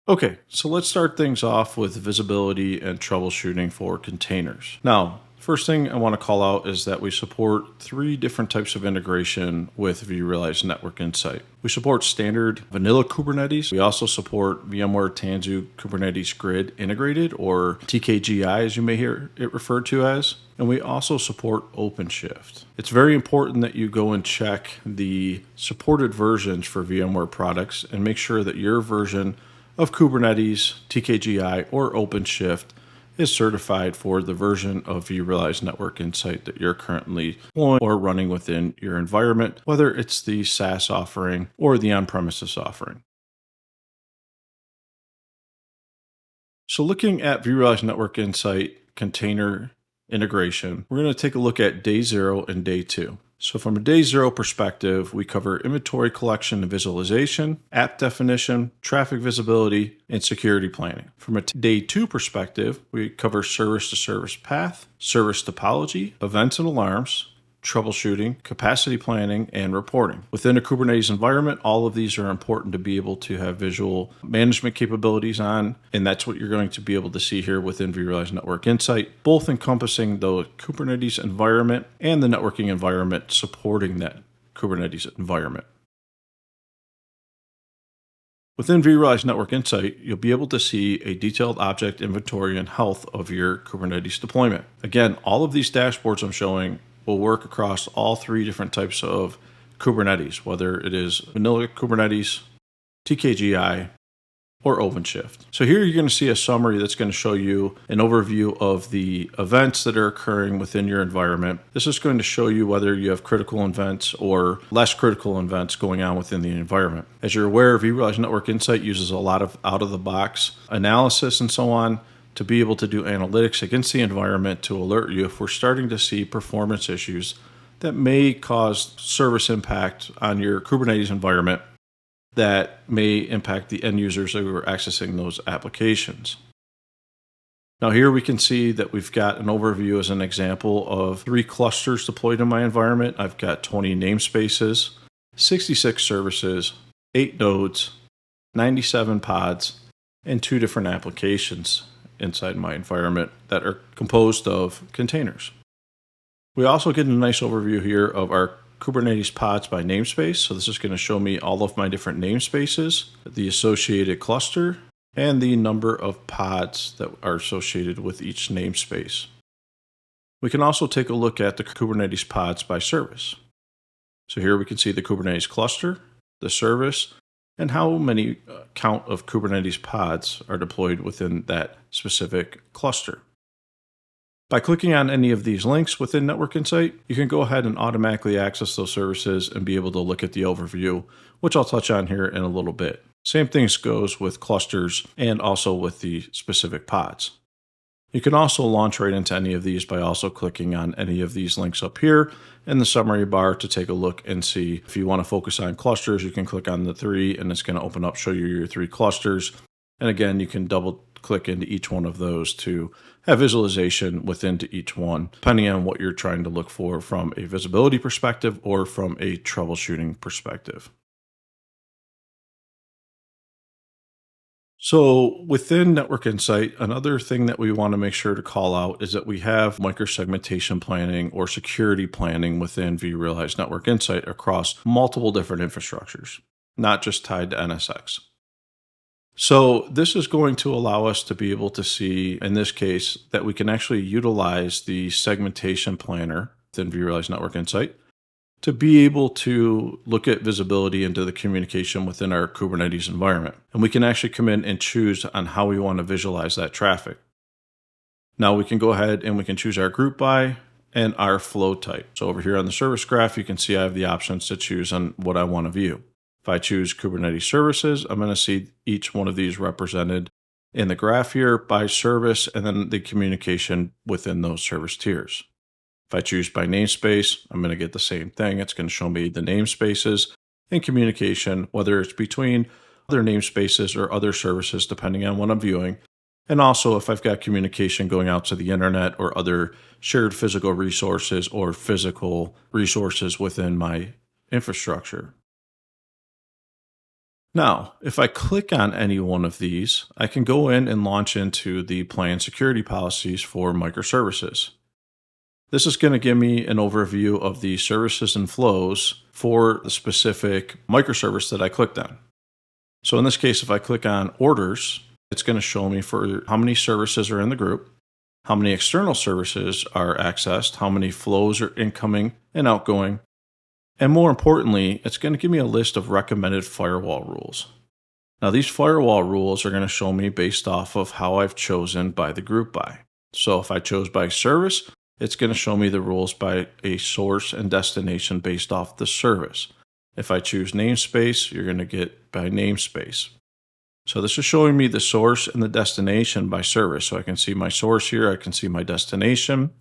Okay, so let's start things off with visibility and troubleshooting for containers. Now, first thing I want to call out is that we support three different types of integration with vRealize Network Insight. We support standard vanilla Kubernetes. We also support VMware Tanzu Kubernetes Grid Integrated, or TKGI as you may hear it referred to as. And we also support OpenShift. It's very important that you go and check the supported versions for VMware products and make sure that your version of Kubernetes, TKGI, or OpenShift is certified for the version of vRealize Network Insight that you're currently deploying or running within your environment, whether it's the SaaS offering or the on-premises offering. So looking at vRealize Network Insight container integration, we're going to take a look at day 0 and day 2. So from a day 0 perspective, we cover inventory collection and visualization, app definition, traffic visibility, and security planning. From a day 2 perspective, we cover service to service path, service topology, events and alarms, troubleshooting, capacity planning, and reporting. Within a Kubernetes environment, all of these are important to be able to have visual management capabilities on, and that's what you're going to be able to see here within vRealize Network Insight, both encompassing the Kubernetes environment and the networking environment supporting that Kubernetes environment. Within vRealize Network Insight, you'll be able to see a detailed object inventory and health of your Kubernetes deployment. Again, all of these dashboards I'm showing will work across all three different types of Kubernetes, whether it is vanilla Kubernetes, TKGI, or OpenShift. So here you're going to see a summary that's going to show you an overview of the events that are occurring within your environment. This is going to show you whether you have critical events or less critical events going on within the environment. As you're aware, vRealize Network Insight uses a lot of out-of-the-box analysis and so on to be able to do analytics against the environment to alert you if we're starting to see performance issues that may cause service impact on your Kubernetes environment that may impact the end users who are accessing those applications. Now here we can see that we've got an overview as an example of 3 clusters deployed in my environment. I've got 20 namespaces, 66 services, 8 nodes, 97 pods, and 2 different applications inside my environment that are composed of containers. We also get a nice overview here of our Kubernetes pods by namespace. So this is going to show me all of my different namespaces, the associated cluster, and the number of pods that are associated with each namespace. We can also take a look at the Kubernetes pods by service. So here we can see the Kubernetes cluster, the service, and how many count of Kubernetes pods are deployed within that specific cluster. By clicking on any of these links within Network Insight, you can go ahead and automatically access those services and be able to look at the overview, which I'll touch on here in a little bit. Same thing goes with clusters and also with the specific pods. You can also launch right into any of these by also clicking on any of these links up here in the summary bar to take a look and see. If you want to focus on clusters, you can click on the 3 and it's going to open up, show you your 3 clusters. And again, you can double click into each one of those to have visualization within each one, depending on what you're trying to look for from a visibility perspective or from a troubleshooting perspective. So within Network Insight, another thing that we want to make sure to call out is that we have micro-segmentation planning or security planning within vRealize Network Insight across multiple different infrastructures, not just tied to NSX. So this is going to allow us to be able to see, in this case, that we can actually utilize the segmentation planner within vRealize Network Insight to be able to look at visibility into the communication within our Kubernetes environment. And we can actually come in and choose on how we want to visualize that traffic. Now we can go ahead and we can choose our group by and our flow type. So over here on the service graph, you can see I have the options to choose on what I want to view. If I choose Kubernetes services, I'm going to see each one of these represented in the graph here by service and then the communication within those service tiers. If I choose by namespace, I'm going to get the same thing. It's going to show me the namespaces and communication, whether it's between other namespaces or other services, depending on what I'm viewing. And also if I've got communication going out to the internet or other shared physical resources or physical resources within my infrastructure. Now, if I click on any one of these, I can go in and launch into the planned security policies for microservices. This is going to give me an overview of the services and flows for the specific microservice that I clicked on. So in this case, if I click on orders, it's going to show me for how many services are in the group, how many external services are accessed, how many flows are incoming and outgoing, and more importantly, it's going to give me a list of recommended firewall rules. Now, these firewall rules are going to show me based off of how I've chosen by the group by. So if I chose by service, it's going to show me the rules by a source and destination based off the service. If I choose namespace, you're going to get by namespace. So this is showing me the source and the destination by service. So I can see my source here, I can see my destination.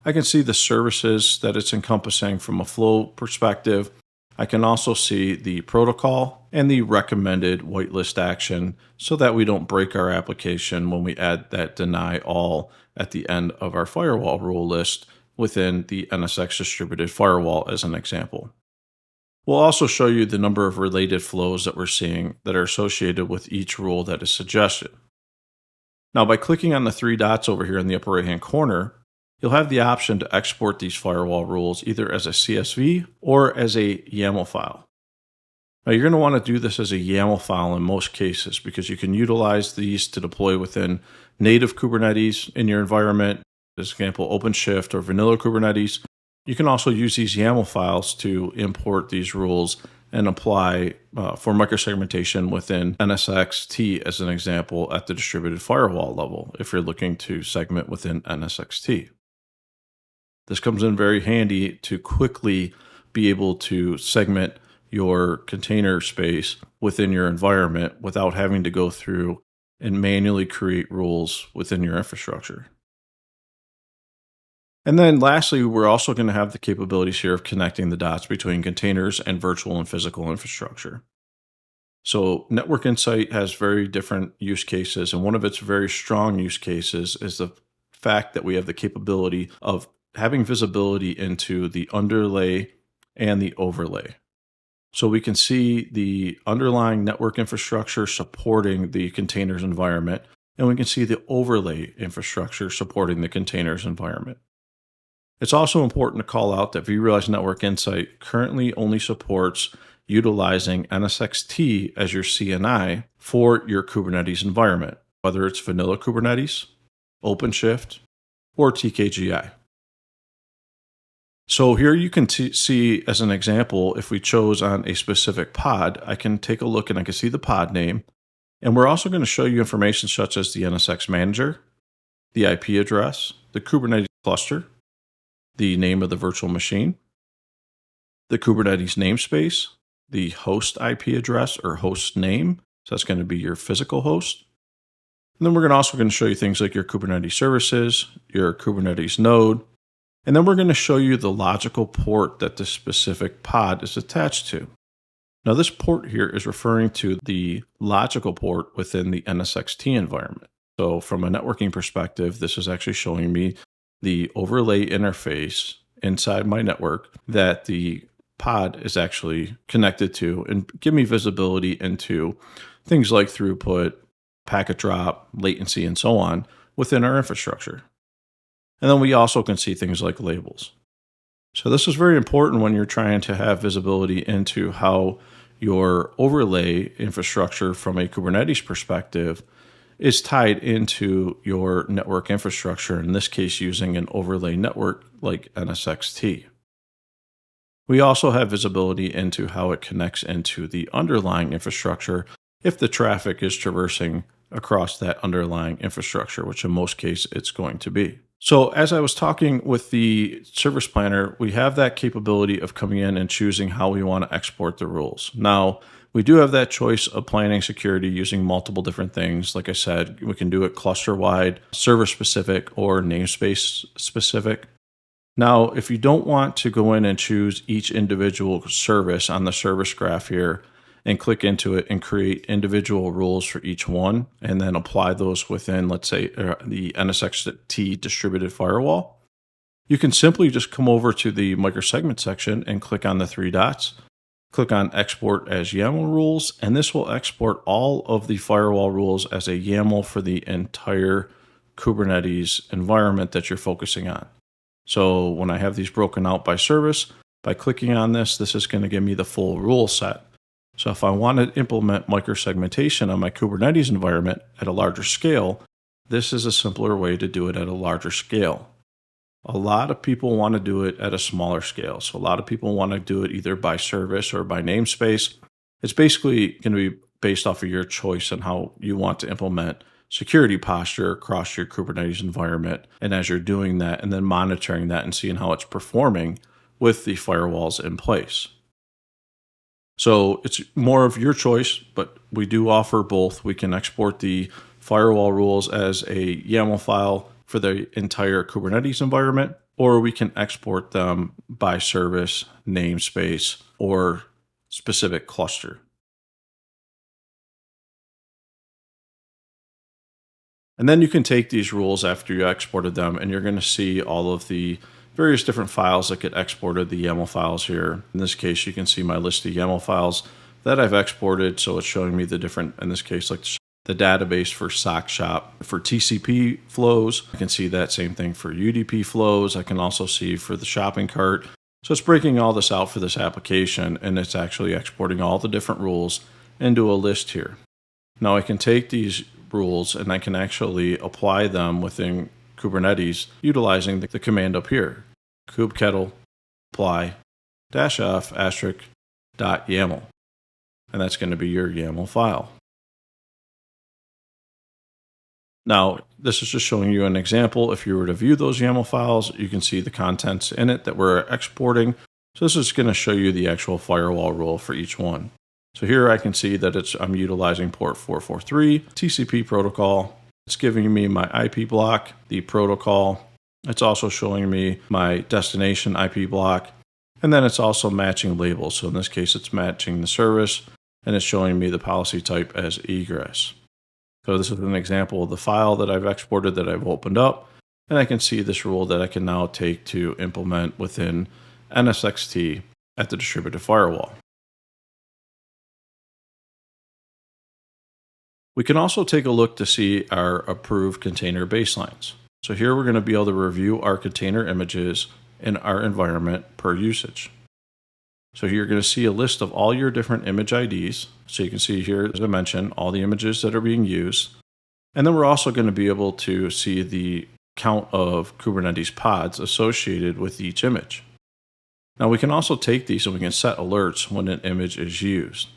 I can see the services that it's encompassing from a flow perspective. I can also see the protocol and the recommended whitelist action so that we don't break our application when we add that deny all at the end of our firewall rule list within the NSX distributed firewall as an example. We'll also show you the number of related flows that we're seeing that are associated with each rule that is suggested. Now, by clicking on the three dots over here in the upper right-hand corner, you'll have the option to export these firewall rules either as a CSV or as a YAML file. Now, you're going to want to do this as a YAML file in most cases because you can utilize these to deploy within native Kubernetes in your environment, as example, OpenShift or vanilla Kubernetes. You can also use these YAML files to import these rules and apply for micro-segmentation within NSXT as an example at the distributed firewall level if you're looking to segment within NSXT. This comes in very handy to quickly be able to segment your container space within your environment without having to go through and manually create rules within your infrastructure. And then lastly, we're also going to have the capabilities here of connecting the dots between containers and virtual and physical infrastructure. So Network Insight has very different use cases, and one of its very strong use cases is the fact that we have the capability of having visibility into the underlay and the overlay. So we can see the underlying network infrastructure supporting the containers environment, and we can see the overlay infrastructure supporting the containers environment. It's also important to call out that vRealize Network Insight currently only supports utilizing NSXT as your CNI for your Kubernetes environment, whether it's vanilla Kubernetes, OpenShift, or TKGI. So here you can see as an example, if we chose on a specific pod, I can take a look and I can see the pod name. And we're also going to show you information such as the NSX manager, the IP address, the Kubernetes cluster, the name of the virtual machine, the Kubernetes namespace, the host IP address or host name. So that's going to be your physical host. And then we're also going to show you things like your Kubernetes services, your Kubernetes node, and then we're going to show you the logical port that this specific pod is attached to. Now this port here is referring to the logical port within the NSXT environment. So from a networking perspective, this is actually showing me the overlay interface inside my network that the pod is actually connected to and give me visibility into things like throughput, packet drop, latency, and so on within our infrastructure. And then we also can see things like labels. So this is very important when you're trying to have visibility into how your overlay infrastructure from a Kubernetes perspective is tied into your network infrastructure, in this case using an overlay network like NSXT. We also have visibility into how it connects into the underlying infrastructure if the traffic is traversing across that underlying infrastructure, which in most cases it's going to be. So as I was talking with the service planner, we have that capability of coming in and choosing how we want to export the rules. Now, we do have that choice of planning security using multiple different things. Like I said, we can do it cluster-wide, server-specific, or namespace-specific. Now, if you don't want to go in and choose each individual service on the service graph here and click into it and create individual rules for each one and then apply those within, let's say, the NSXT distributed firewall, you can simply just come over to the microsegment section and click on the three dots, click on Export as YAML rules, and this will export all of the firewall rules as a YAML for the entire Kubernetes environment that you're focusing on. So when I have these broken out by service, by clicking on this, this is going to give me the full rule set. So if I want to implement micro-segmentation on my Kubernetes environment at a larger scale, this is a simpler way to do it at a larger scale. A lot of people want to do it at a smaller scale. So a lot of people want to do it either by service or by namespace. It's basically going to be based off of your choice on how you want to implement security posture across your Kubernetes environment. And as you're doing that and then monitoring that and seeing how it's performing with the firewalls in place. So it's more of your choice, but we do offer both. We can export the firewall rules as a YAML file for the entire Kubernetes environment, or we can export them by service, namespace, or specific cluster. And then you can take these rules after you exported them, and you're going to see all of the various different files that get exported, the YAML files here. In this case, you can see my list of YAML files that I've exported. So it's showing me the different, in this case, like the database for sock shop for TCP flows. I can see that same thing for UDP flows. I can also see for the shopping cart. So it's breaking all this out for this application, and it's actually exporting all the different rules into a list here. Now I can take these rules and I can actually apply them within Kubernetes utilizing the command up here, kubectl apply -f *.yaml. And that's going to be your YAML file. Now, this is just showing you an example. If you were to view those YAML files, you can see the contents in it that we're exporting. So this is going to show you the actual firewall rule for each one. So here I can see that I'm utilizing port 443, TCP protocol. It's giving me my IP block, the protocol. It's also showing me my destination IP block. And then it's also matching labels. So in this case, it's matching the service, and it's showing me the policy type as egress. So this is an example of the file that I've exported that I've opened up, and I can see this rule that I can now take to implement within NSXT at the distributed firewall. We can also take a look to see our approved container baselines. So here we're going to be able to review our container images in our environment per usage. So you're going to see a list of all your different image IDs. So you can see here, as I mentioned, all the images that are being used. And then we're also going to be able to see the count of Kubernetes pods associated with each image. Now we can also take these and we can set alerts when an image is used.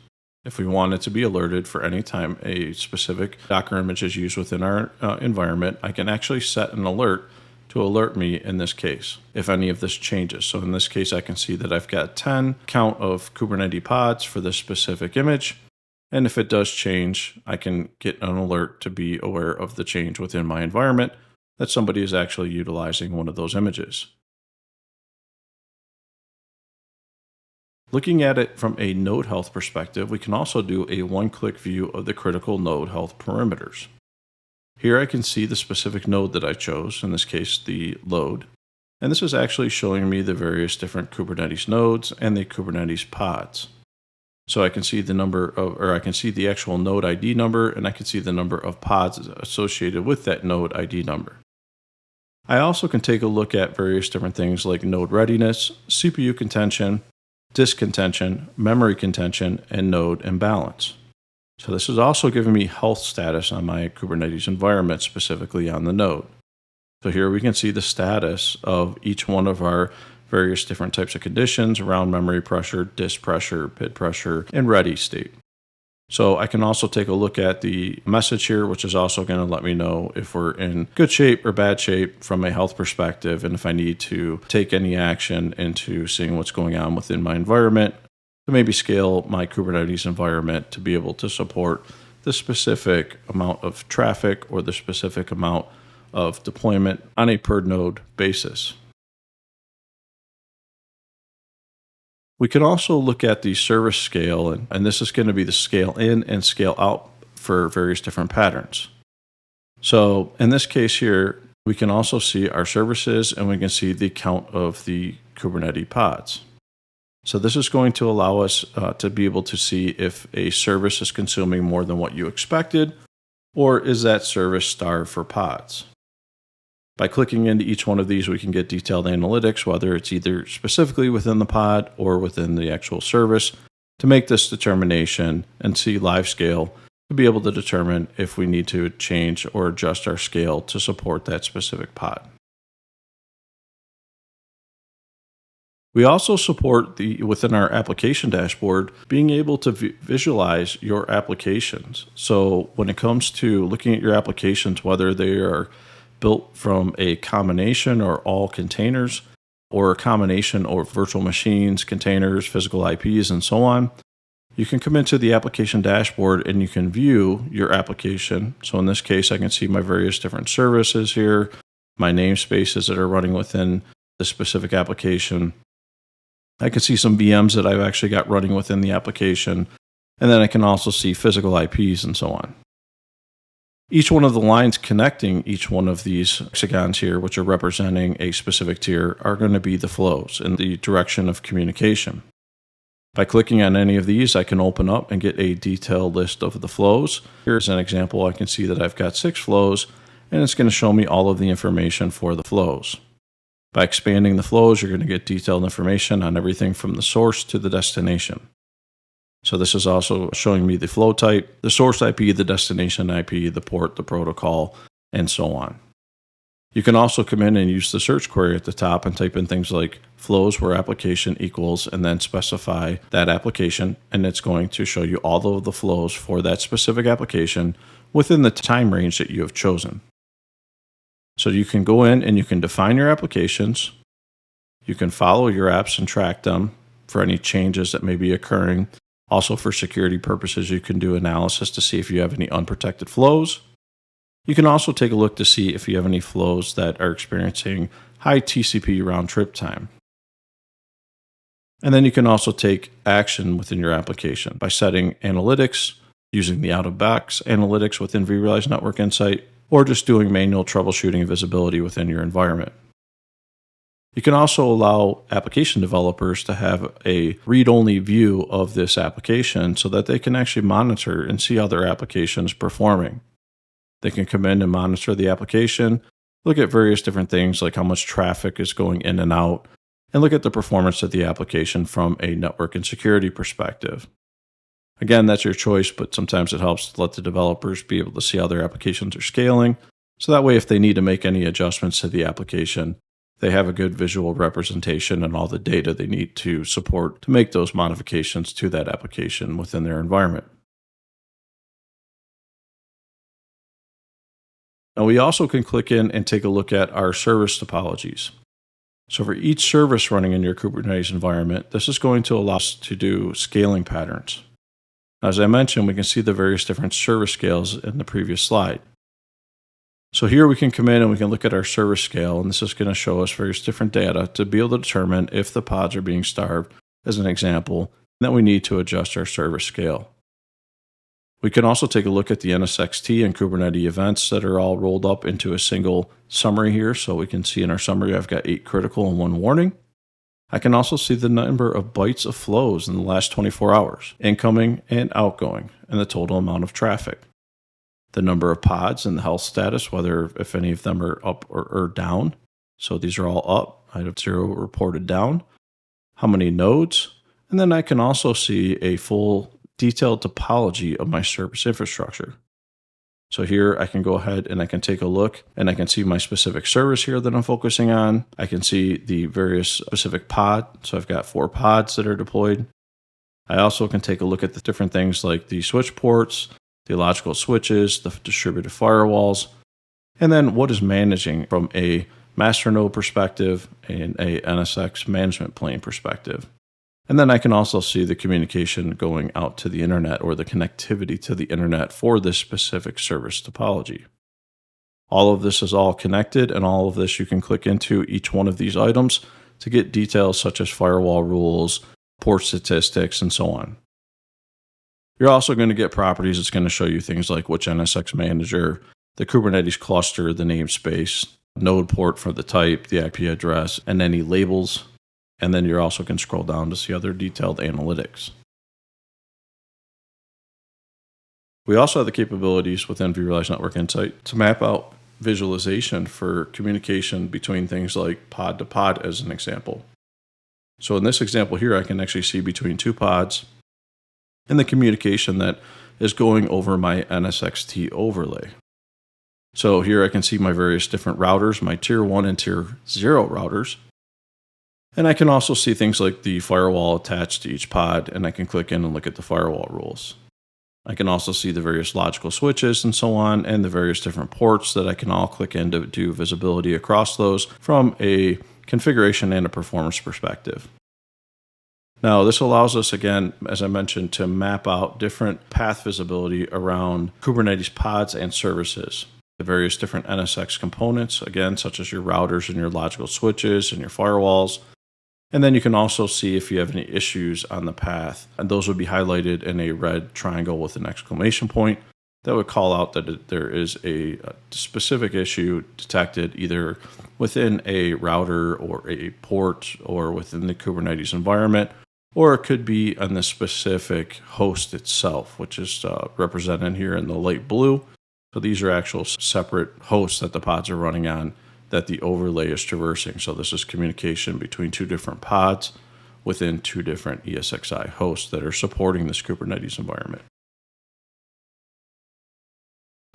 If we want it to be alerted for any time a specific Docker image is used within our environment, I can actually set an alert to alert me in this case, if any of this changes. So in this case, I can see that I've got 10 count of Kubernetes pods for this specific image. And if it does change, I can get an alert to be aware of the change within my environment that somebody is actually utilizing one of those images. Looking at it from a node health perspective, we can also do a one-click view of the critical node health parameters. Here I can see the specific node that I chose, in this case the load, and this is actually showing me the various different Kubernetes nodes and the Kubernetes pods. So I can see the number of, or I can see the actual node ID number, and I can see the number of pods associated with that node ID number. I also can take a look at various different things like node readiness, CPU contention, disk contention, memory contention, and node imbalance. So this is also giving me health status on my Kubernetes environment, specifically on the node. So here we can see the status of each one of our various different types of conditions around memory pressure, disk pressure, bit pressure, and ready state. So I can also take a look at the message here, which is also going to let me know if we're in good shape or bad shape from a health perspective, and if I need to take any action into seeing what's going on within my environment to maybe scale my Kubernetes environment to be able to support the specific amount of traffic or the specific amount of deployment on a per node basis. We can also look at the service scale, and this is going to be the scale in and scale out for various different patterns. So in this case here, we can also see our services and we can see the count of the Kubernetes pods. So this is going to allow us to be able to see if a service is consuming more than what you expected, or is that service starved for pods. By clicking into each one of these, we can get detailed analytics, whether it's either specifically within the pod or within the actual service, to make this determination and see live scale to be able to determine if we need to change or adjust our scale to support that specific pod. We also support within our application dashboard, being able to visualize your applications. So when it comes to looking at your applications, whether they are built from a combination or all containers, or a combination of virtual machines, containers, physical IPs, and so on, you can come into the application dashboard and you can view your application. So in this case, I can see my various different services here, my namespaces that are running within the specific application. I can see some VMs that I've actually got running within the application, and then I can also see physical IPs and so on. Each one of the lines connecting each one of these hexagons here, which are representing a specific tier, are going to be the flows in the direction of communication. By clicking on any of these, I can open up and get a detailed list of the flows. Here's an example. I can see that I've got 6 flows, and it's going to show me all of the information for the flows. By expanding the flows, you're going to get detailed information on everything from the source to the destination. So this is also showing me the flow type, the source IP, the destination IP, the port, the protocol, and so on. You can also come in and use the search query at the top and type in things like flows where application equals, and then specify that application, and it's going to show you all of the flows for that specific application within the time range that you have chosen. So you can go in and you can define your applications. You can follow your apps and track them for any changes that may be occurring. Also, for security purposes, you can do analysis to see if you have any unprotected flows. You can also take a look to see if you have any flows that are experiencing high TCP round trip time. And then you can also take action within your application by setting analytics, using the out-of-box analytics within vRealize Network Insight, or just doing manual troubleshooting and visibility within your environment. You can also allow application developers to have a read-only view of this application so that they can actually monitor and see how their application is performing. They can come in and monitor the application, look at various different things like how much traffic is going in and out, and look at the performance of the application from a network and security perspective. Again, that's your choice, but sometimes it helps to let the developers be able to see how their applications are scaling. So that way, if they need to make any adjustments to the application, they have a good visual representation and all the data they need to support to make those modifications to that application within their environment. Now, we also can click in and take a look at our service topologies. So for each service running in your Kubernetes environment, this is going to allow us to do scaling patterns. As I mentioned, we can see the various different service scales in the previous slide. So here we can come in and we can look at our service scale, and this is going to show us various different data to be able to determine if the pods are being starved, as an example, and that we need to adjust our service scale. We can also take a look at the NSXT and Kubernetes events that are all rolled up into a single summary here. So we can see in our summary, I've got 8 critical and 1 warning. I can also see the number of bytes of flows in the last 24 hours, incoming and outgoing, and the total amount of traffic. The number of pods and the health status, whether if any of them are up or down. So these are all up. I have 0 reported down. How many nodes? And then I can also see a full detailed topology of my service infrastructure. So here I can go ahead and I can take a look and I can see my specific service here that I'm focusing on. I can see the various specific pod. So I've got 4 pods that are deployed. I also can take a look at the different things like the switch ports, the logical switches, the distributed firewalls, and then what is managing from a master node perspective and a NSX management plane perspective. And then I can also see the communication going out to the internet or the connectivity to the internet for this specific service topology. All of this is all connected, and all of this you can click into each one of these items to get details such as firewall rules, port statistics, and so on. You're also going to get properties that's going to show you things like which NSX manager, the Kubernetes cluster, the namespace, node port for the type, the IP address, and any labels. And then you also can scroll down to see other detailed analytics. We also have the capabilities within vRealize Network Insight to map out visualization for communication between things like pod to pod, as an example. So in this example here, I can actually see between two pods and the communication that is going over my NSXT overlay. So here I can see my various different routers, my tier 1 and tier 0 routers. And I can also see things like the firewall attached to each pod, and I can click in and look at the firewall rules. I can also see the various logical switches and so on, and the various different ports that I can all click in to do visibility across those from a configuration and a performance perspective. Now, this allows us, again, as I mentioned, to map out different path visibility around Kubernetes pods and services. The various different NSX components, again, such as your routers and your logical switches and your firewalls. And then you can also see if you have any issues on the path, and those would be highlighted in a red triangle with an exclamation point. That would call out that there is a specific issue detected either within a router or a port or within the Kubernetes environment, or it could be on the specific host itself, which is represented here in the light blue. So these are actual separate hosts that the pods are running on that the overlay is traversing. So this is communication between two different pods within two different ESXi hosts that are supporting this Kubernetes environment.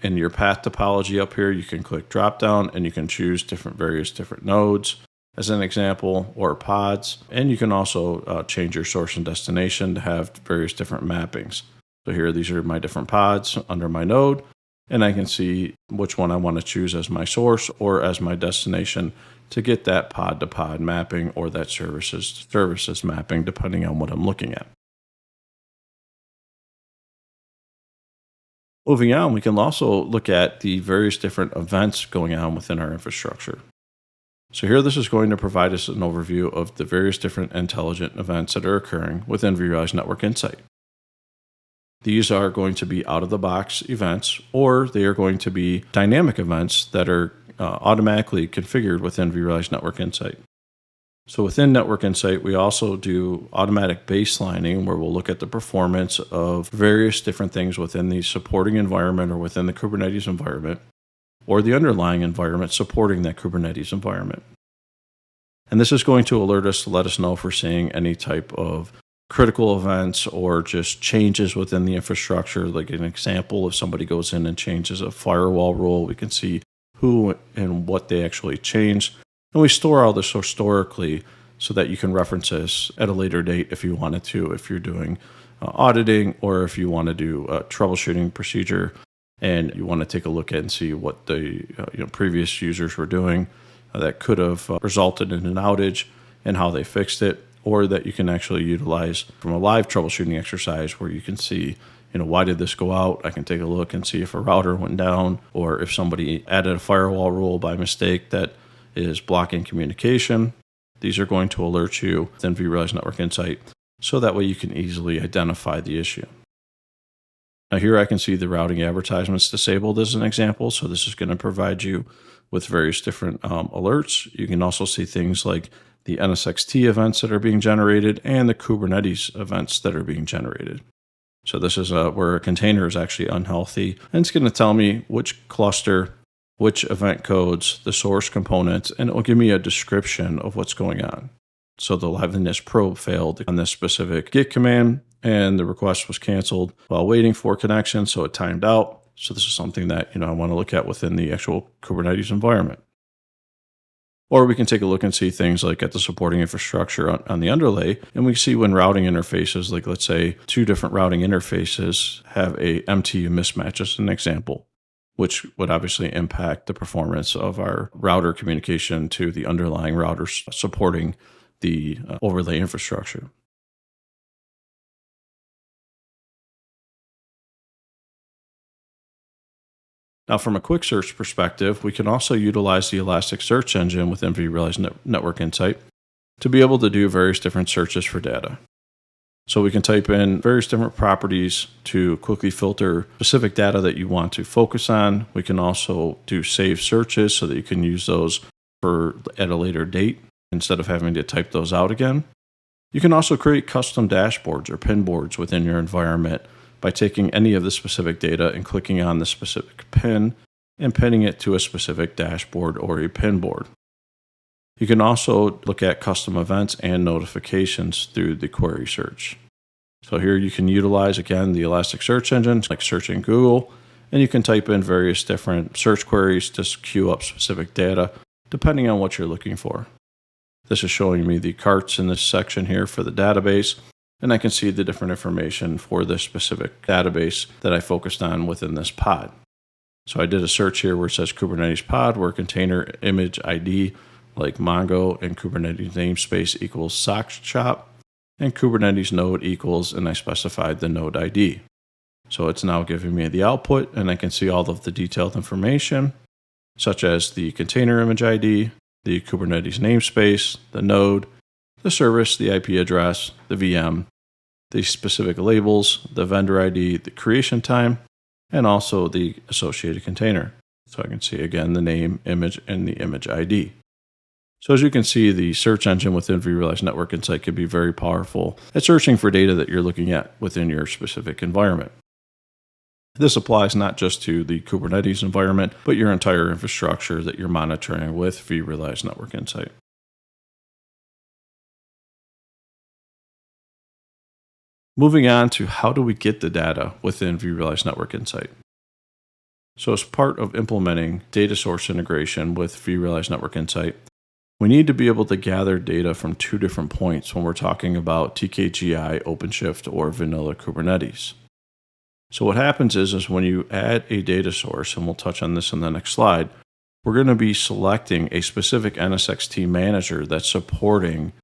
In your path topology up here, you can click drop down and you can choose various different nodes as an example, or pods. And you can also change your source and destination to have various different mappings. So here, these are my different pods under my node, and I can see which one I want to choose as my source or as my destination to get that pod to pod mapping or that services to services mapping, depending on what I'm looking at. Moving on, we can also look at the various different events going on within our infrastructure. So here, this is going to provide us an overview of the various different intelligent events that are occurring within vRealize Network Insight. These are going to be out-of-the-box events, or they are going to be dynamic events that are automatically configured within vRealize Network Insight. So within Network Insight, we also do automatic baselining, where we'll look at the performance of various different things within the supporting environment or within the Kubernetes environment, or the underlying environment supporting that Kubernetes environment. And this is going to alert us to let us know if we're seeing any type of critical events or just changes within the infrastructure. Like an example, if somebody goes in and changes a firewall rule, we can see who and what they actually changed. And we store all this historically so that you can reference this at a later date if you wanted to, if you're doing auditing, or if you want to do a troubleshooting procedure and you want to take a look at and see what the previous users were doing that could have resulted in an outage and how they fixed it, or that you can actually utilize from a live troubleshooting exercise where you can see, why did this go out? I can take a look and see if a router went down, or if somebody added a firewall rule by mistake that is blocking communication. These are going to alert you within vRealize Network Insight, so that way you can easily identify the issue. Now here I can see the routing advertisements disabled as an example. So this is going to provide you with various different alerts. You can also see things like the NSXT events that are being generated and the Kubernetes events that are being generated. So this is where a container is actually unhealthy, and it's going to tell me which cluster, which event codes, the source components, and it will give me a description of what's going on. So the liveness probe failed on this specific GET command, and the request was canceled while waiting for connection, so it timed out. So this is something that I want to look at within the actual Kubernetes environment. Or we can take a look and see things like at the supporting infrastructure on the underlay, and we see when routing interfaces, like let's say two different routing interfaces have a MTU mismatch as an example, which would obviously impact the performance of our router communication to the underlying routers supporting the overlay infrastructure. Now, from a quick search perspective, we can also utilize the Elastic Search Engine within vRealize Network Insight to be able to do various different searches for data. So we can type in various different properties to quickly filter specific data that you want to focus on. We can also do save searches so that you can use those at a later date. instead of having to type those out again. You can also create custom dashboards or pinboards within your environment by taking any of the specific data and clicking on the specific pin and pinning it to a specific dashboard or a pinboard. You can also look at custom events and notifications through the query search. So here you can utilize, again, the Elastic Search Engine, like searching Google, and you can type in various different search queries to queue up specific data, depending on what you're looking for. This is showing me the carts in this section here for the database, and I can see the different information for this specific database that I focused on within this pod. So I did a search here where it says Kubernetes pod, where container image ID like Mongo and Kubernetes namespace equals sock shop, and Kubernetes node equals, and I specified the node ID. So it's now giving me the output, and I can see all of the detailed information, such as the container image ID, the Kubernetes namespace, the node, the service, the IP address, the VM, the specific labels, the vendor ID, the creation time, and also the associated container. So I can see again the name, image, and the image ID. So as you can see, the search engine within vRealize Network Insight can be very powerful at searching for data that you're looking at within your specific environment. This applies not just to the Kubernetes environment, but your entire infrastructure that you're monitoring with vRealize Network Insight. Moving on to how do we get the data within vRealize Network Insight. So as part of implementing data source integration with vRealize Network Insight, we need to be able to gather data from two different points when we're talking about TKGI, OpenShift, or vanilla Kubernetes. So what happens is when you add a data source, and we'll touch on this in the next slide, we're going to be selecting a specific NSXT manager that's supporting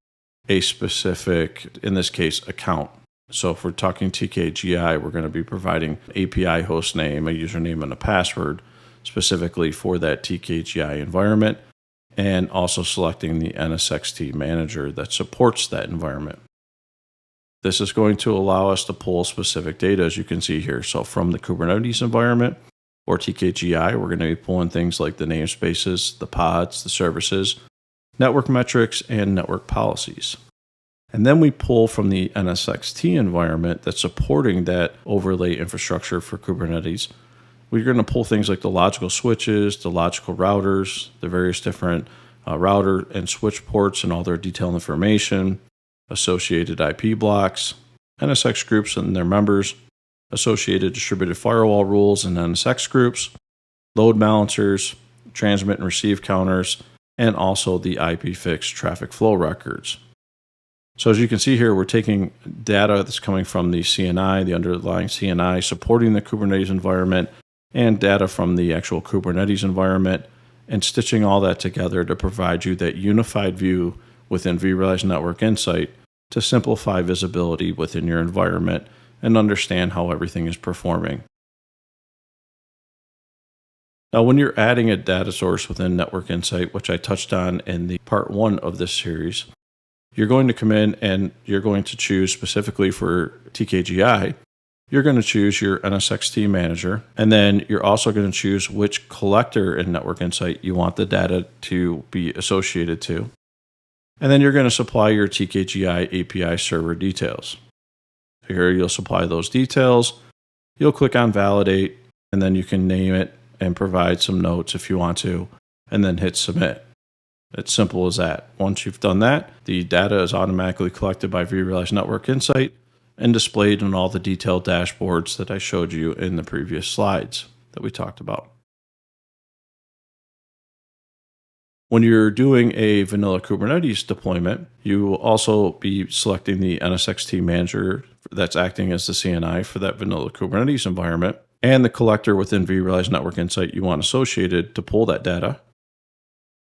a specific, in this case, account. So if we're talking TKGI, we're going to be providing API host name, a username, and a password specifically for that TKGI environment, and also selecting the NSXT manager that supports that environment. This is going to allow us to pull specific data, as you can see here. So from the Kubernetes environment or TKGI, we're going to be pulling things like the namespaces, the pods, the services, network metrics, and network policies. And then we pull from the NSXT environment that's supporting that overlay infrastructure for Kubernetes. We're going to pull things like the logical switches, the logical routers, the various different router and switch ports and all their detailed information, associated IP blocks, NSX groups and their members, associated distributed firewall rules and NSX groups, load balancers, transmit and receive counters, and also the IPFix traffic flow records. So as you can see here, we're taking data that's coming from the CNI, the underlying CNI supporting the Kubernetes environment, and data from the actual Kubernetes environment, and stitching all that together to provide you that unified view within vRealize Network Insight to simplify visibility within your environment and understand how everything is performing. Now, when you're adding a data source within Network Insight, which I touched on in the part 1 of this series, you're going to come in and you're going to choose specifically for TKGI, you're going to choose your NSXT manager, and then you're also going to choose which collector in Network Insight you want the data to be associated to. And then you're going to supply your TKGI API server details. Here you'll supply those details. You'll click on validate, and then you can name it and provide some notes if you want to, and then hit submit. It's simple as that. Once you've done that, the data is automatically collected by vRealize Network Insight and displayed in all the detailed dashboards that I showed you in the previous slides that we talked about. When you're doing a vanilla Kubernetes deployment, you will also be selecting the NSXT manager that's acting as the CNI for that vanilla Kubernetes environment, and the collector within vRealize Network Insight you want associated to pull that data.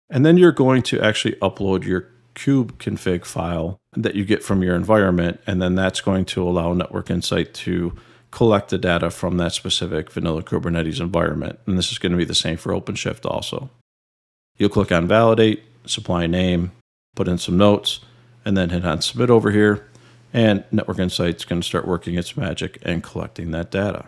And then you're going to actually upload your kube-config file that you get from your environment, and then that's going to allow Network Insight to collect the data from that specific vanilla Kubernetes environment. And this is going to be the same for OpenShift also. You'll click on validate, supply name, put in some notes, and then hit on submit over here, and Network Insight's going to start working its magic and collecting that data.